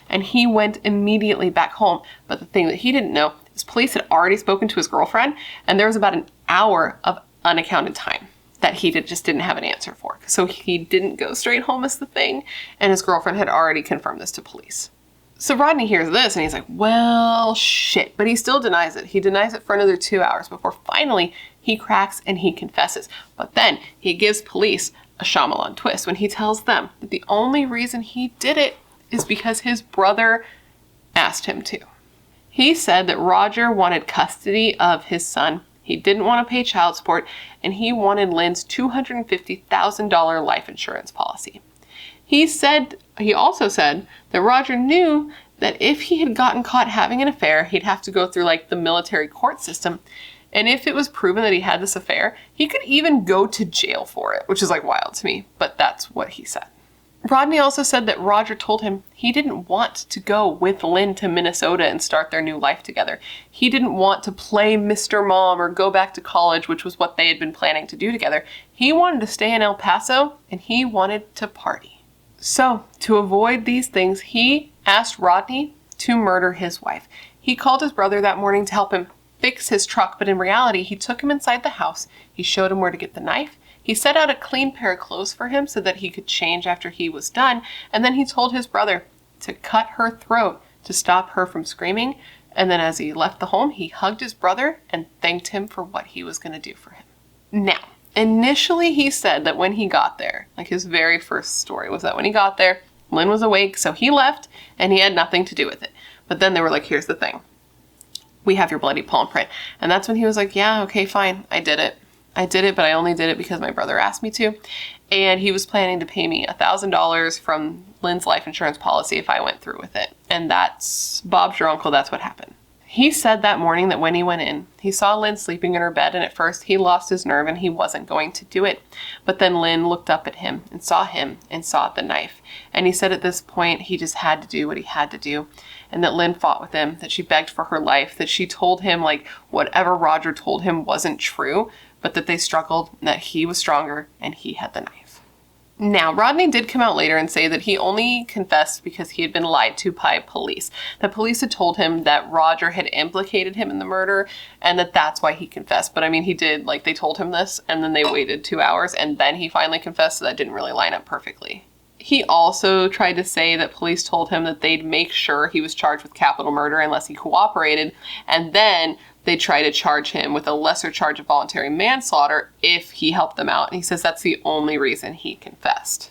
and he went immediately back home. But the thing that he didn't know is police had already spoken to his girlfriend, and there was about an hour of unaccounted time that he just didn't have an answer for. So he didn't go straight home is the thing, and his girlfriend had already confirmed this to police. So Rodney hears this and he's like, well, shit, but he still denies it. He denies it for another 2 hours before finally he cracks and he confesses. But then he gives police a Shyamalan twist when he tells them that the only reason he did it is because his brother asked him to. He said that Roger wanted custody of his son. He didn't want to pay child support, and he wanted Lynn's $250,000 life insurance policy. He also said that Roger knew that if he had gotten caught having an affair, he'd have to go through like the military court system. And if it was proven that he had this affair, he could even go to jail for it, which is like wild to me, but that's what he said. Rodney also said that Roger told him he didn't want to go with Lynn to Minnesota and start their new life together. He didn't want to play Mr. Mom or go back to college, which was what they had been planning to do together. He wanted to stay in El Paso and he wanted to party. So, to avoid these things, he asked Rodney to murder his wife. He called his brother that morning to help him fix his truck, but in reality, he took him inside the house. He showed him where to get the knife. He set out a clean pair of clothes for him so that he could change after he was done, and then he told his brother to cut her throat to stop her from screaming, and then as he left the home, he hugged his brother and thanked him for what he was going to do for him. Now, initially he said that when he got there, like his very first story was that when he got there, Lynn was awake, so he left, and he had nothing to do with it. But then they were like, here's the thing. We have your bloody palm print. And that's when he was like, yeah, okay, fine, I did it, but I only did it because my brother asked me to. And he was planning to pay me $1,000 from Lynn's life insurance policy if I went through with it. And that's, Bob's your uncle, that's what happened. He said that morning that when he went in, he saw Lynn sleeping in her bed, and at first he lost his nerve and he wasn't going to do it. But then Lynn looked up at him and saw the knife. And he said at this point he just had to do what he had to do. And that Lynn fought with him, that she begged for her life, that she told him like whatever Roger told him wasn't true, but that they struggled, and that he was stronger and he had the knife. Now, Rodney did come out later and say that he only confessed because he had been lied to by police. The police had told him that Roger had implicated him in the murder and that that's why he confessed. But I mean, he did, like they told him this and then they waited 2 hours and then he finally confessed, so that didn't really line up perfectly. He also tried to say that police told him that they'd make sure he was charged with capital murder unless he cooperated, and then they try to charge him with a lesser charge of voluntary manslaughter if he helped them out. And he says that's the only reason he confessed.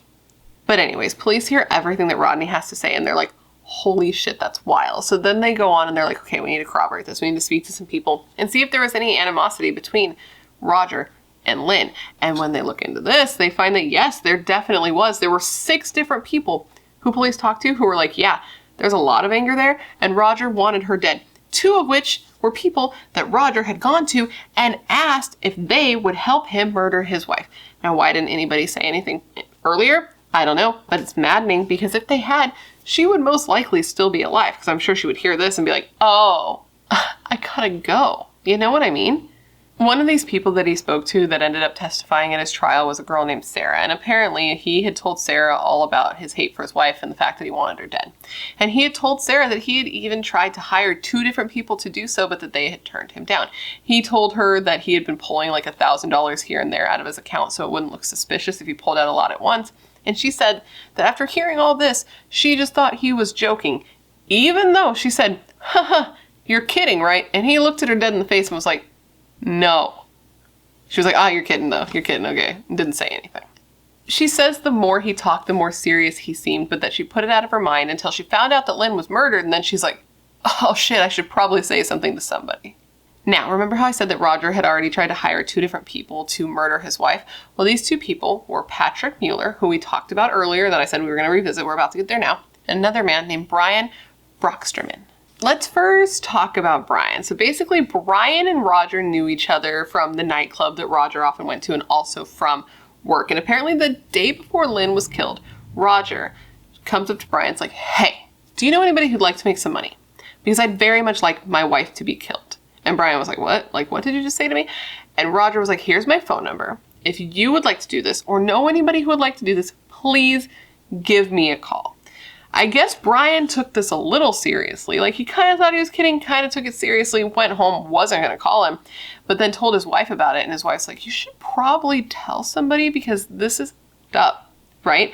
But anyways, police hear everything that Rodney has to say and they're like, holy shit, that's wild. So then they go on and they're like, okay, we need to corroborate this. We need to speak to some people and see if there was any animosity between Roger and Lynn. And when they look into this, they find that yes, there definitely was. There were 6 different people who police talked to who were like, yeah, there's a lot of anger there and Roger wanted her dead. 2 of which were people that Roger had gone to and asked if they would help him murder his wife. Now, why didn't anybody say anything earlier? I don't know, but it's maddening because if they had, she would most likely still be alive, because I'm sure she would hear this and be like, oh, I gotta go. You know what I mean? One of these people that he spoke to that ended up testifying at his trial was a girl named Sarah, and apparently he had told Sarah all about his hate for his wife and the fact that he wanted her dead. And he had told Sarah that he had even tried to hire 2 different people to do so, but that they had turned him down. He told her that he had been pulling like $1,000 here and there out of his account so it wouldn't look suspicious if he pulled out a lot at once. And she said that after hearing all this, she just thought he was joking, even though she said, haha, you're kidding, right? And he looked at her dead in the face and was like, no. She was like, you're kidding though. You're kidding, okay. And didn't say anything. She says the more he talked, the more serious he seemed, but that she put it out of her mind until she found out that Lynn was murdered, and then she's like, oh shit, I should probably say something to somebody. Now, remember how I said that Roger had already tried to hire 2 different people to murder his wife? Well, these 2 people were Patrick Mueller, who we talked about earlier that I said we were going to revisit. We're about to get there now. And another man named Brian Brocksterman. Let's first talk about Brian. So basically, Brian and Roger knew each other from the nightclub that Roger often went to and also from work. And apparently the day before Lynn was killed, Roger comes up to Brian. It's like, hey, do you know anybody who'd like to make some money? Because I'd very much like my wife to be killed. And Brian was like, what? Like, what did you just say to me? And Roger was like, here's my phone number. If you would like to do this or know anybody who would like to do this, please give me a call. I guess Brian took this a little seriously. Like, he kind of thought he was kidding, kind of took it seriously, went home, wasn't going to call him, but then told his wife about it. And his wife's like, you should probably tell somebody because this is up, right?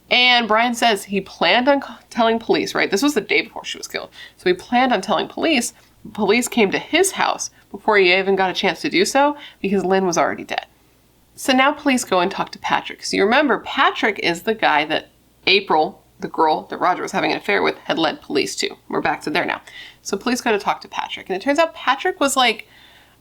And Brian says he planned on telling police, right? This was the day before she was killed. So he planned on telling police. Police came to his house before he even got a chance to do so because Lynn was already dead. So now police go and talk to Patrick. So you remember, Patrick is the guy that April, the girl that Roger was having an affair with, had led police to. We're back to there now. So police go to talk to Patrick. And it turns out Patrick was like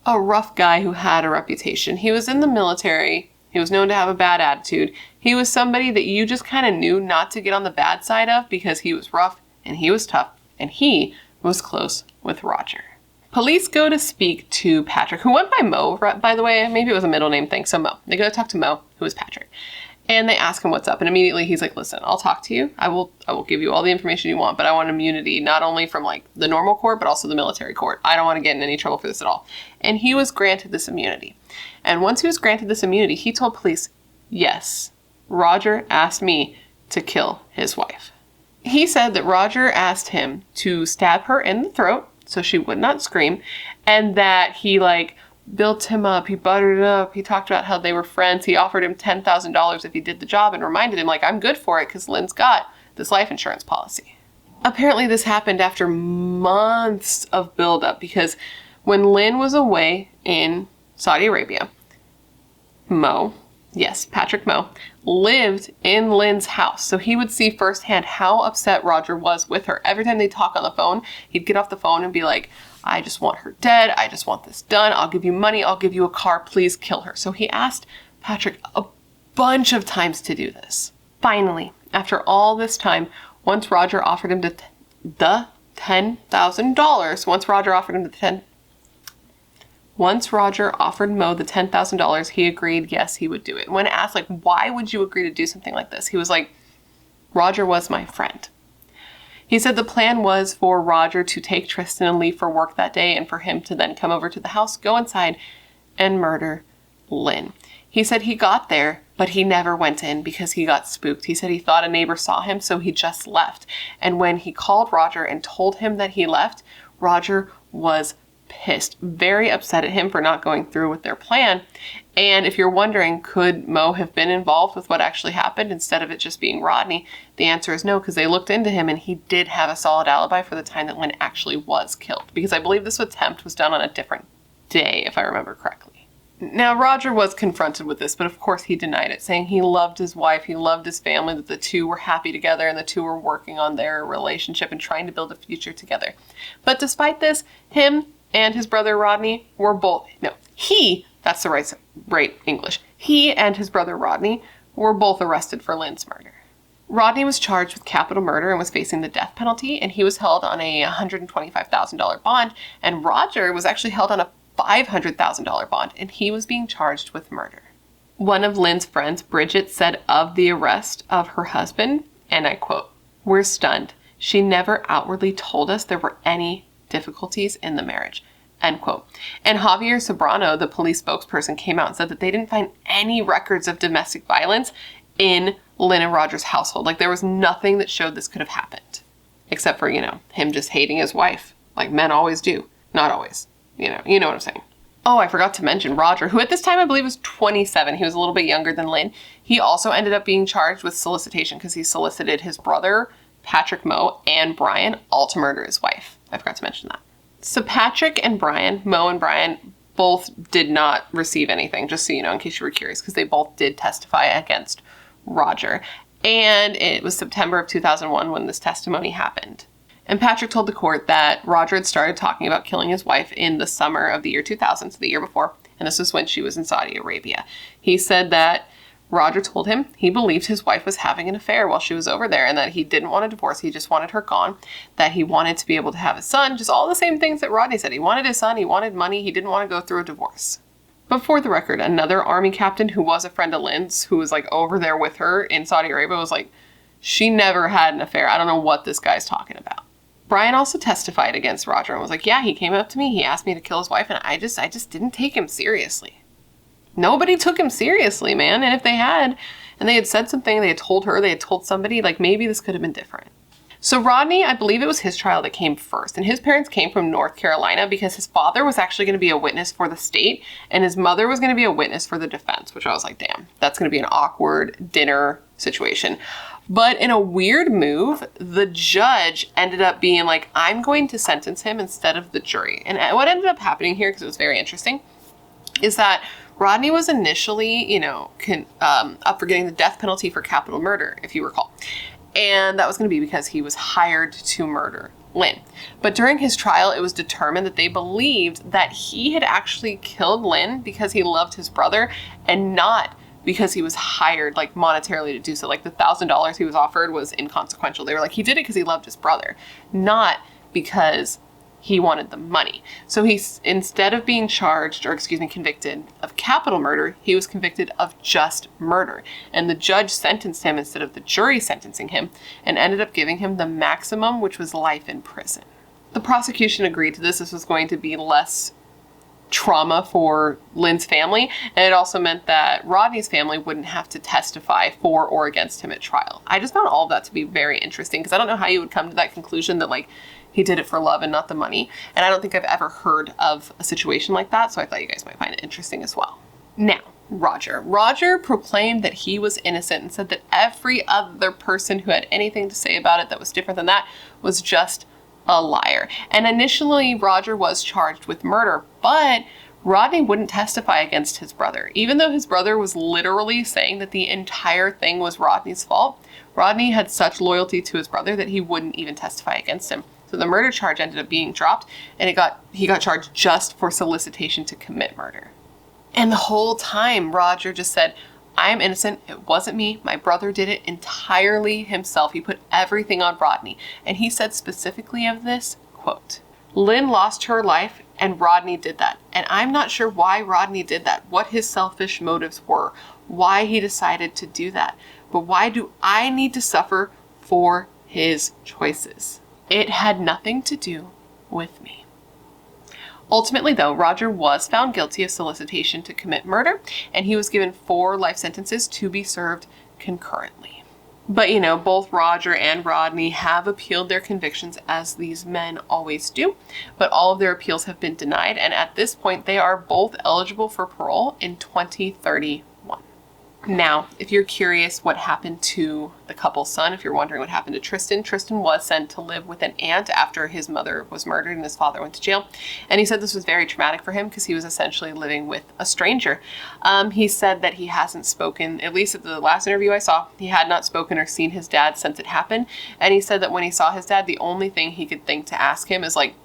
a rough guy who had a reputation. He was in the military. He was known to have a bad attitude. He was somebody that you just kind of knew not to get on the bad side of because he was rough and he was tough and he was close with Roger. Police go to speak to Patrick, who went by Mo, by the way. Maybe it was a middle name thing. So Mo. They go to talk to Mo, who is Patrick. And they ask him what's up. And immediately he's like, listen, I'll talk to you. I will give you all the information you want, but I want immunity, not only from like the normal court, but also the military court. I don't want to get in any trouble for this at all. And he was granted this immunity. And once he was granted this immunity, he told police, yes, Roger asked me to kill his wife. He said that Roger asked him to stab her in the throat so she would not scream, and that he like built him up, he buttered it up, he talked about how they were friends, he offered him $10,000 if he did the job and reminded him like, I'm good for it because Lynn's got this life insurance policy. Apparently this happened after months of buildup because when Lynn was away in Saudi Arabia, Mo, yes, Patrick Mo, lived in Lynn's house. So he would see firsthand how upset Roger was with her. Every time they talk on the phone, he'd get off the phone and be like, I just want her dead. I just want this done. I'll give you money. I'll give you a car. Please kill her. So he asked Patrick a bunch of times to do this. Finally, after all this time, once Roger offered him the $10,000, once Roger offered Mo the $10,000, he agreed, yes, he would do it. When asked, like, why would you agree to do something like this? He was like, Roger was my friend. He said the plan was for Roger to take Tristan and leave for work that day and for him to then come over to the house, go inside, and murder Lynn. He said he got there, but he never went in because he got spooked. He said he thought a neighbor saw him, so he just left. And when he called Roger and told him that he left, Roger was pissed, very upset at him for not going through with their plan. And if you're wondering, could Mo have been involved with what actually happened instead of it just being Rodney? The answer is no, because they looked into him and he did have a solid alibi for the time that Lynn actually was killed. Because I believe this attempt was done on a different day, if I remember correctly. Now, Roger was confronted with this, but of course he denied it, saying he loved his wife, he loved his family, that the two were happy together and the two were working on their relationship and trying to build a future together. But despite this, him and his brother Rodney were both, that's the right English. He and his brother Rodney were both arrested for Lynn's murder. Rodney was charged with capital murder and was facing the death penalty, and he was held on a $125,000 bond, and Roger was actually held on a $500,000 bond, and he was being charged with murder. One of Lynn's friends, Bridget, said of the arrest of her husband, and I quote, "We're stunned. She never outwardly told us there were any difficulties in the marriage," end quote. And Javier Sobrano, the police spokesperson, came out and said that they didn't find any records of domestic violence in Lynn and Roger's household. Like, there was nothing that showed this could have happened. Except for, him just hating his wife. Like men always do. Not always. You know what I'm saying. Oh, I forgot to mention Roger, who at this time I believe was 27. He was a little bit younger than Lynn. He also ended up being charged with solicitation because he solicited his brother, Patrick Mo, and Brian, all to murder his wife. I forgot to mention that. So Patrick and Brian, Mo and Brian, both did not receive anything, just so you know, in case you were curious, because they both did testify against Roger. And it was September of 2001 when this testimony happened. And Patrick told the court that Roger had started talking about killing his wife in the summer of the year 2000, so the year before, and this was when she was in Saudi Arabia. He said that Roger told him he believed his wife was having an affair while she was over there and that he didn't want a divorce. He just wanted her gone, that he wanted to be able to have a son, just all the same things that Rodney said. He wanted his son, he wanted money, he didn't want to go through a divorce. But for the record, another army captain who was a friend of Lynn's, who was like over there with her in Saudi Arabia, was like, she never had an affair. I don't know what this guy's talking about. Brian also testified against Roger and was like, yeah, he came up to me, he asked me to kill his wife, and I just didn't take him seriously. Nobody took him seriously, man. And if they had, and they had said something, they had told her, they had told somebody, like maybe this could have been different. So Rodney, I believe it was his trial that came first. And his parents came from North Carolina because his father was actually going to be a witness for the state and his mother was going to be a witness for the defense, which I was like, damn, that's going to be an awkward dinner situation. But in a weird move, the judge ended up being like, I'm going to sentence him instead of the jury. And what ended up happening here, because it was very interesting, is that Rodney was initially, up for getting the death penalty for capital murder, if you recall. And that was going to be because he was hired to murder Lynn. But during his trial, it was determined that they believed that he had actually killed Lynn because he loved his brother and not because he was hired, like, monetarily to do so. Like, the $1,000 he was offered was inconsequential. They were like, he did it because he loved his brother, not because he wanted the money. So he's, instead of being convicted of capital murder, he was convicted of just murder. And the judge sentenced him instead of the jury sentencing him and ended up giving him the maximum, which was life in prison. The prosecution agreed to this. This was going to be less trauma for Lynn's family. And it also meant that Rodney's family wouldn't have to testify for or against him at trial. I just found all of that to be very interesting because I don't know how you would come to that conclusion that, like, he did it for love and not the money. And I don't think I've ever heard of a situation like that, so I thought you guys might find it interesting as well. Now, Roger. Roger proclaimed that he was innocent and said that every other person who had anything to say about it that was different than that was just a liar. And initially, Roger was charged with murder, but Rodney wouldn't testify against his brother. Even though his brother was literally saying that the entire thing was Rodney's fault, Rodney had such loyalty to his brother that he wouldn't even testify against him. So the murder charge ended up being dropped, and he got charged just for solicitation to commit murder. And the whole time, Roger just said, I'm innocent. It wasn't me. My brother did it entirely himself. He put everything on Rodney. And he said specifically of this, quote, Lynn lost her life and Rodney did that. And I'm not sure why Rodney did that, what his selfish motives were, why he decided to do that. But why do I need to suffer for his choices? It had nothing to do with me. Ultimately, though, Roger was found guilty of solicitation to commit murder, and he was given 4 life sentences to be served concurrently. But, both Roger and Rodney have appealed their convictions, as these men always do, but all of their appeals have been denied, and at this point, they are both eligible for parole in 2031. Now, if you're curious what happened to the couple's son, if you're wondering what happened to Tristan, Tristan was sent to live with an aunt after his mother was murdered and his father went to jail. And he said this was very traumatic for him because he was essentially living with a stranger. He said that he hasn't spoken, at least at the last interview I saw, he had not spoken or seen his dad since it happened. And he said that when he saw his dad, the only thing he could think to ask him is like,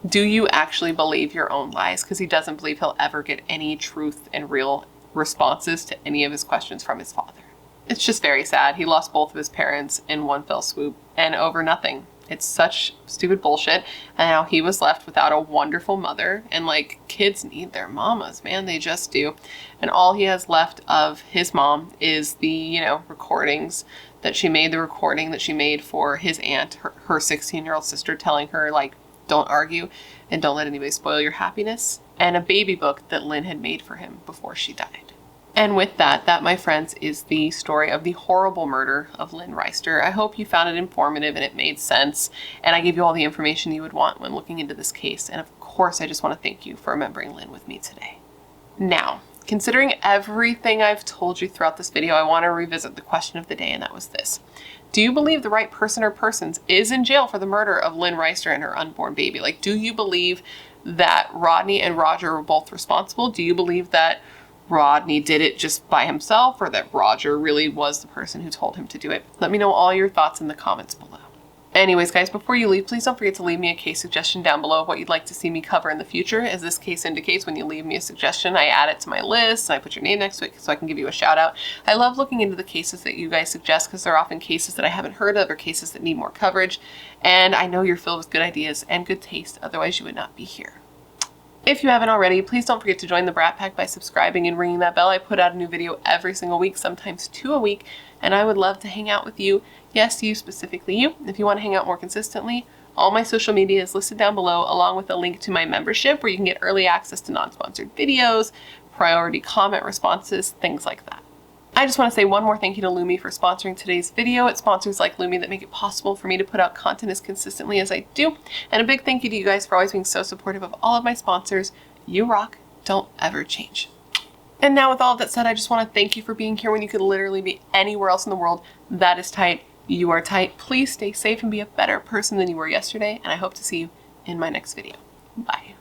do you actually believe your own lies? Because he doesn't believe he'll ever get any truth and real responses to any of his questions from his father. It's just very sad. He lost both of his parents in one fell swoop and over nothing. It's such stupid bullshit. And now he was left without a wonderful mother. And like, kids need their mamas, man. They just do. And all he has left of his mom is the, recordings that she made, the recording that she made for his aunt, her 16-year-old sister, telling her, like, don't argue and don't let anybody spoil your happiness. And a baby book that Lynn had made for him before she died. And with that, my friends, is the story of the horrible murder of Lynn Reister. I hope you found it informative and it made sense, and I gave you all the information you would want when looking into this case. And of course, I just want to thank you for remembering Lynn with me today. Now, considering everything I've told you throughout this video, I want to revisit the question of the day, and that was this. Do you believe the right person or persons is in jail for the murder of Lynn Reister and her unborn baby? Like, do you believe that Rodney and Roger were both responsible? Do you believe that Rodney did it just by himself, or that Roger really was the person who told him to do it? Let me know all your thoughts in the comments below. Anyways, guys, before you leave, please don't forget to leave me a case suggestion down below of what you'd like to see me cover in the future. As this case indicates, when you leave me a suggestion, I add it to my list and I put your name next to it so I can give you a shout out. I love looking into the cases that you guys suggest because they're often cases that I haven't heard of or cases that need more coverage. And I know you're filled with good ideas and good taste, otherwise you would not be here. If you haven't already, please don't forget to join the Brat Pack by subscribing and ringing that bell. I put out a new video every single week, sometimes 2 a week, and I would love to hang out with you. Yes, you, specifically you. If you want to hang out more consistently, all my social media is listed down below, along with a link to my membership where you can get early access to non-sponsored videos, priority comment responses, things like that. I just want to say one more thank you to Lumi for sponsoring today's video. It's sponsors like Lumi that make it possible for me to put out content as consistently as I do. And a big thank you to you guys for always being so supportive of all of my sponsors. You rock. Don't ever change. And now with all of that said, I just want to thank you for being here when you could literally be anywhere else in the world. That is tight. You are tight. Please stay safe and be a better person than you were yesterday. And I hope to see you in my next video. Bye.